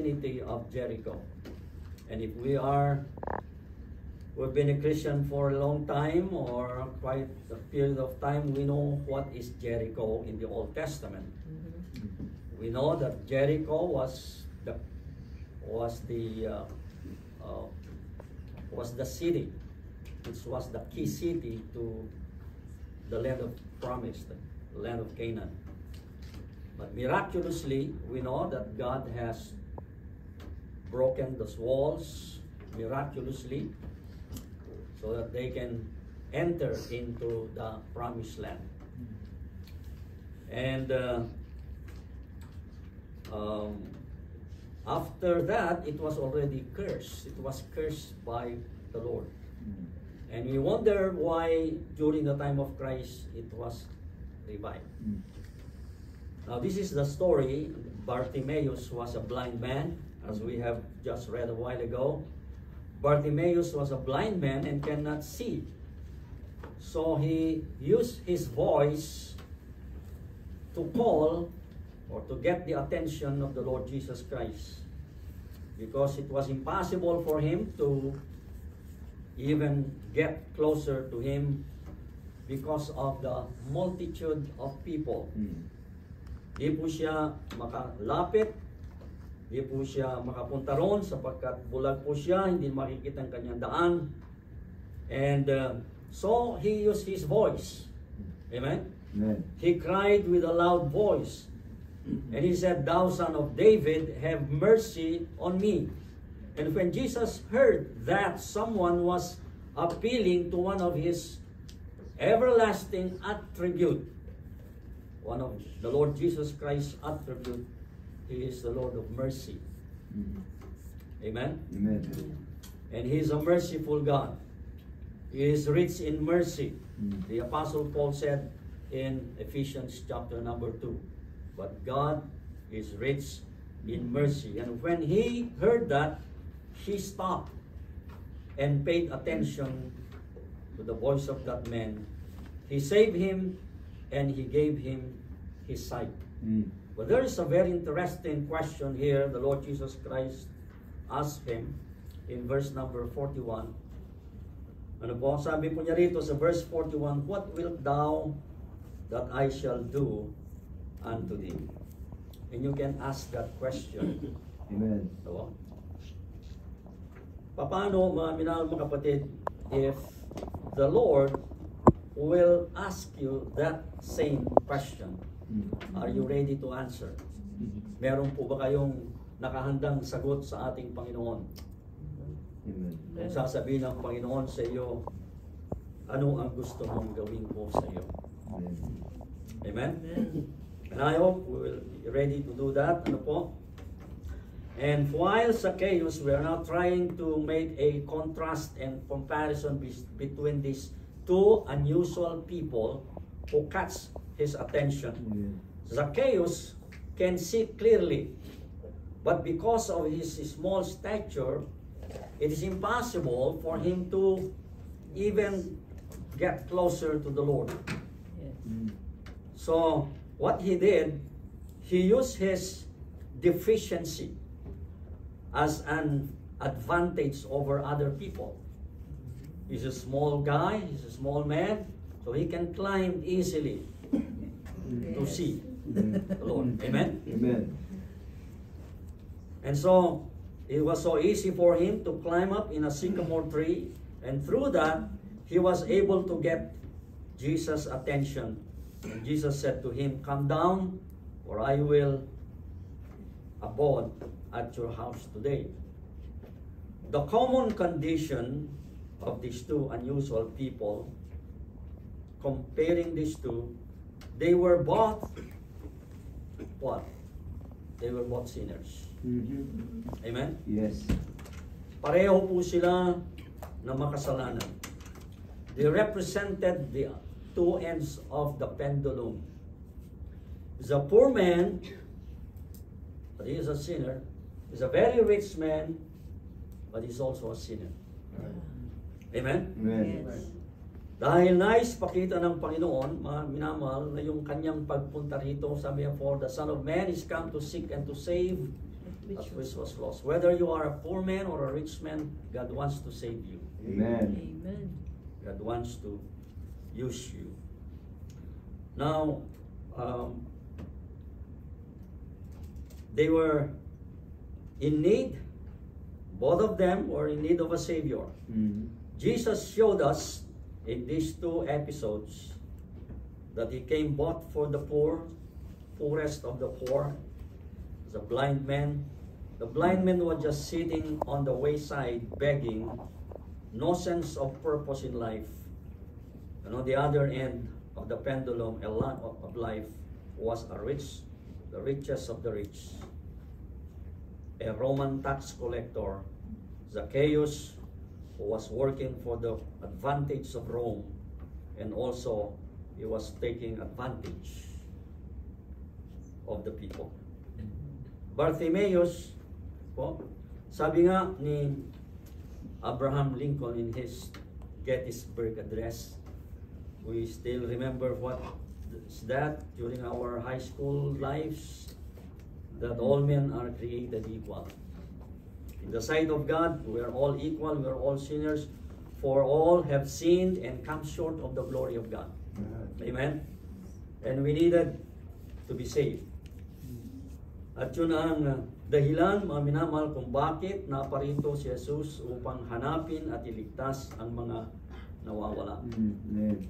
vicinity of Jericho. And if we've been a Christian for a long time or quite a period of time, we know what is Jericho in the Old Testament. We know that Jericho was the city. It was the key city to the land of promise, the land of Canaan. But miraculously, we know that God has broken those walls miraculously so that they can enter into the promised land. And after that, it was already cursed. It was cursed by the Lord. And we wonder why during the time of Christ it was revived. Now this is the story. Bartimaeus was a blind man, as we have just read a while ago. Bartimaeus was a blind man and cannot see. So he used his voice to call or to get the attention of the Lord Jesus Christ, because it was impossible for him to even get closer to him because of the multitude of people. Di po siya makalapit, di po siya makapunta ron sapagkat bulag po siya, hindi makikita ang kanyang daan. And so he used his voice. Amen? Amen. He cried with a loud voice. And he said, "Thou son of David, have mercy on me." And when Jesus heard that someone was appealing to one of his everlasting attribute, one of the Lord Jesus Christ's attribute, He is the Lord of mercy. Amen? Amen. And He is a merciful God. He is rich in mercy. The Apostle Paul said in Ephesians chapter number 2, but God is rich in mercy. And when he heard that, he stopped and paid attention to the voice of that man. He saved him and he gave him his sight. But there is a very interesting question here the Lord Jesus Christ asked him in verse number 41. Ano po? Sabi po niya rito sa verse 41, "What wilt thou that I shall do unto thee?" And you can ask that question. Amen. So, paano, mga minahal mga kapatid, if the Lord will ask you that same question, are you ready to answer? Meron po ba kayong nakahandang sagot sa ating Panginoon? Amen. Kung sasabihin ng Panginoon sa iyo, ano ang gusto mong gawin ko sa iyo? Amen. Amen? And I hope we will be ready to do that. Ano po? And while Zacchaeus, we are now trying to make a contrast and comparison between these two unusual people who catch his attention. Zacchaeus can see clearly, but because of his small stature, it is impossible for him to even get closer to the Lord. So, what he did, he used his deficiency as an advantage over other people. He's a small guy, he's a small man, so he can climb easily to see the Lord. Amen? Amen. And so, it was so easy for him to climb up in a sycamore tree, and through that, he was able to get Jesus' attention. And Jesus said to him, "Come down, or I will abode at your house today." The common condition of these two unusual people, comparing these two, they were both what? They were both sinners. Amen? Yes. Pareho po sila na makasalanan. They represented the two ends of the pendulum. The poor man, but he is a sinner, is a very rich man, but he's also a sinner. Amen? Amen. Dahil nais pakita ng Panginoon, mga minamahal, na yung kanyang pagpunta rito, sabi niya, "For the Son of Man is come to seek and to save that which was lost. Whether you are a poor man or a rich man, God wants to save you. Amen. Amen. God wants to use you. Now, they were in need. Both of them were in need of a Savior. Jesus showed us in these two episodes that He came both for the poor, poorest of the poor, the blind man. The blind man was just sitting on the wayside begging, no sense of purpose in life. And on the other end of the pendulum of life was a rich, the richest of the rich, a Roman tax collector, Zacchaeus, who was working for the advantage of Rome, and also he was taking advantage of the people. Bartimaeus, po, sabi nga ni Abraham Lincoln in his Gettysburg Address, we still remember what is that during our high school lives, that all men are created equal. In the sight of God, we are all equal, we are all sinners, for all have sinned and come short of the glory of God. Amen? And we needed to be saved. At yun ang dahilan, mga minamahal, kung bakit naparito si Jesus upang hanapin at iligtas ang mga nawawala.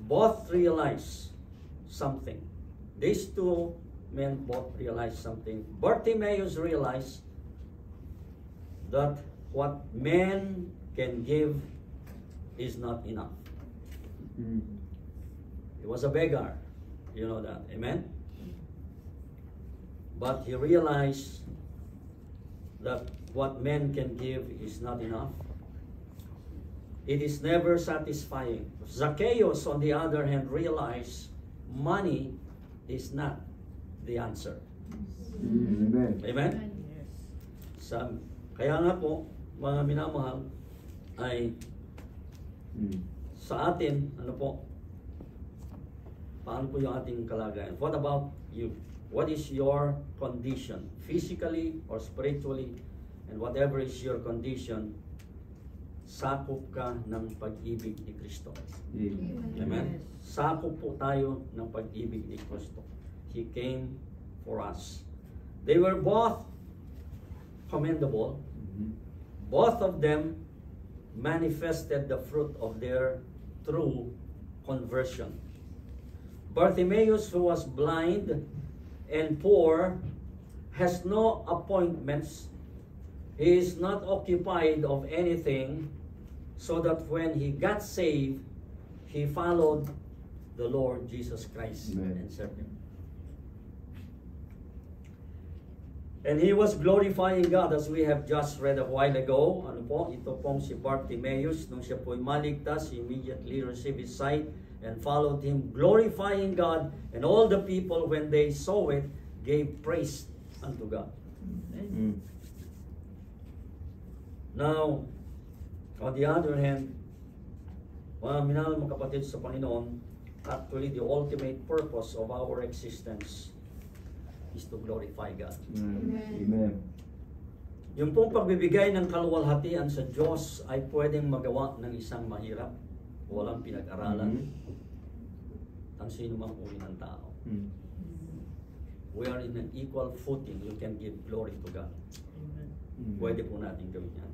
Both realize something. These two men both realized something. Bartimaeus realized that what man can give is not enough. He was a beggar. You know that. Amen? But he realized that what man can give is not enough. It is never satisfying. Zacchaeus, on the other hand, realized money is not the answer. Amen. Amen? Kaya nga po, mga minamahal, ay sa atin, ano po, paano po yung ating kalagayan? What about you? What is your condition? Physically or spiritually? And whatever is your condition, sakop ka ng pag-ibig ni Kristo. Amen? Sakop po tayo ng pag-ibig ni Kristo. He came for us. They were both commendable. Both of them manifested the fruit of their true conversion. Bartimaeus, who was blind and poor, has no appointments. He is not occupied of anything, so that when he got saved, he followed the Lord Jesus Christ and served Him. And he was glorifying God, as we have just read a while ago. Ano po? Ito pong si Bartimaeus, nung siya po'y maligtas, he immediately received his sight and followed Him, glorifying God. And all the people, when they saw it, gave praise unto God. Now, on the other hand, mga minahal mga kapatid sa Panginoon, actually the ultimate purpose of our existence is to glorify God. Amen. Yung pong pagbibigay ng kaluwalhatian sa Diyos ay pwedeng magawa ng isang mahirap, walang pinag-aralan, ang sino mang uri ng tao. We are in an equal footing. You can give glory to God. Pwede po natin gawin yan.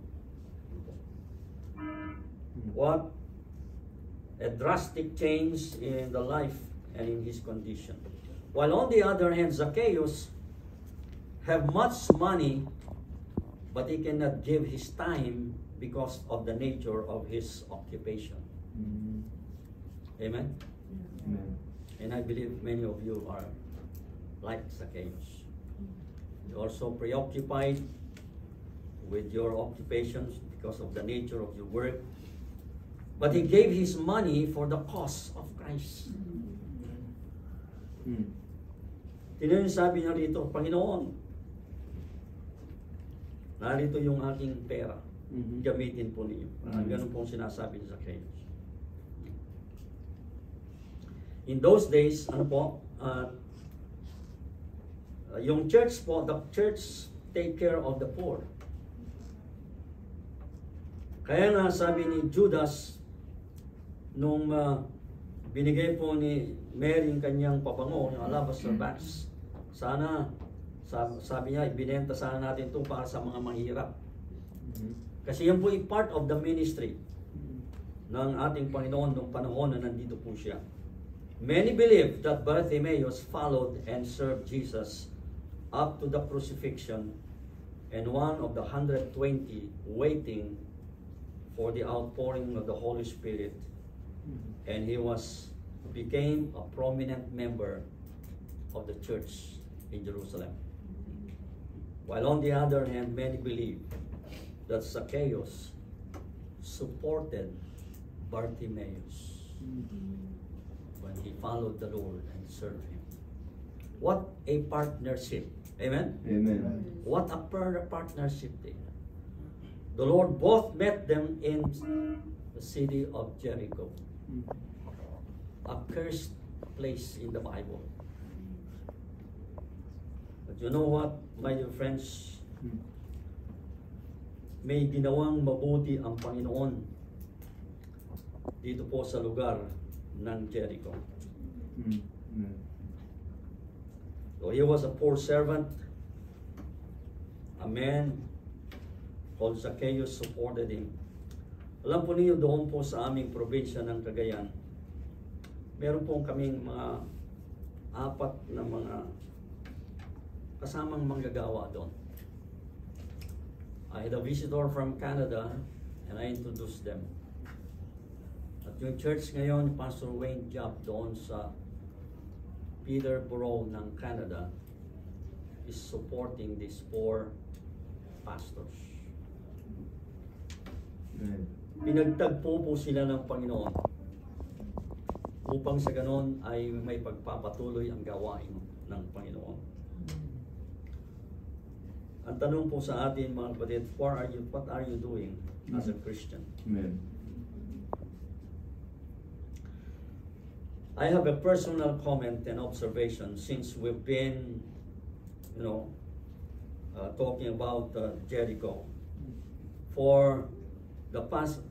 What a drastic change in the life and in his condition. While on the other hand, Zacchaeus have much money, but he cannot give his time because of the nature of his occupation. Amen? Amen. And I believe many of you are like Zacchaeus. You're also preoccupied with your occupations because of the nature of your work. But he gave his money for the cause of Christ. Tignan yung sabi niya rito, Panginoon, narito yung aking pera. Gamitin po niyo. Ganun po sinasabi ni Zacchaeus. In those days, ano po, yung church po, the church take care of the poor. Kaya nga sabi ni Judas, nung binigay po ni Mary yung kanyang pabango, yung alabaster box, sana, sabi niya, ibinenta sana natin ito para sa mga mahirap. Kasi yan po ay part of the ministry ng ating Panginoon nung panahon na nandito po siya. Many believe that Bartimaeus followed and served Jesus up to the crucifixion, and one of the 120 waiting for the outpouring of the Holy Spirit, and he became a prominent member of the church in Jerusalem. While on the other hand, many believe that Zacchaeus supported Bartimaeus when he followed the Lord and served him. What a partnership. Amen? Amen. What a partnership they had. The Lord both met them in the city of Jericho, a cursed place in the Bible. But you know what, my dear friends? May ginawang mabuti ang Panginoon dito po sa lugar ng Jericho. So he was a poor servant. A man called Zacchaeus supported him. Alam po niyo, doon po sa aming probinsya ng Cagayan, meron po kaming mga 4 na mga kasamang manggagawa doon. I had a visitor from Canada and I introduced them. At yung church ngayon, Pastor Wayne Job doon sa Peterborough ng Canada is supporting these 4 pastors. Pinagtagpo po sila ng Panginoon upang sa ganon ay may pagpapatuloy ang gawain ng Panginoon. Ang tanong po sa atin, mga kapatid, what are you doing as a Christian? Amen. I have a personal comment and observation since we've been, talking about Jericho. For the past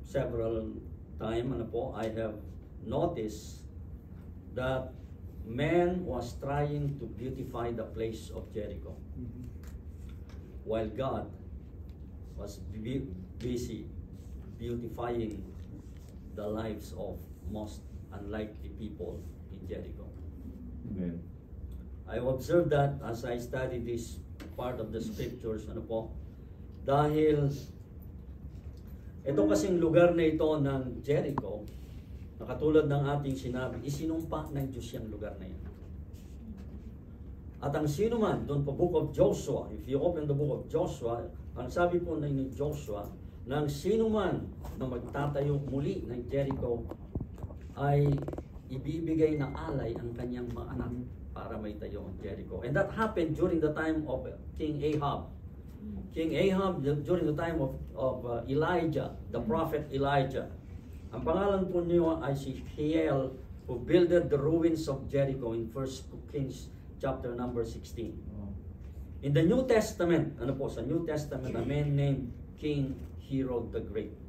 several times, I have noticed that man was trying to beautify the place of Jericho, while God was busy beautifying the lives of most unlikely people in Jericho. Amen. I observed that as I studied this part of the scriptures, dahil ito kasing lugar na ito ng Jericho, na katulad ng ating sinabi, isinumpa ng Diyos yung lugar na yan. At ang sino man, doon po book of Joshua, if you open the book of Joshua, ang sabi po ni Joshua, na ang sino man na magtatayo muli ng Jericho, ay ibibigay na alay ang kanyang mga anak para may tayo ang Jericho. And that happened during the time of King Ahab. King Ahab, during the time of Elijah, the prophet Elijah. Ang pangalan po niyo ay si Hiel, who builded the ruins of Jericho in 1 Kings chapter number 16. In the New Testament, sa New Testament, a man named King Herod the Great.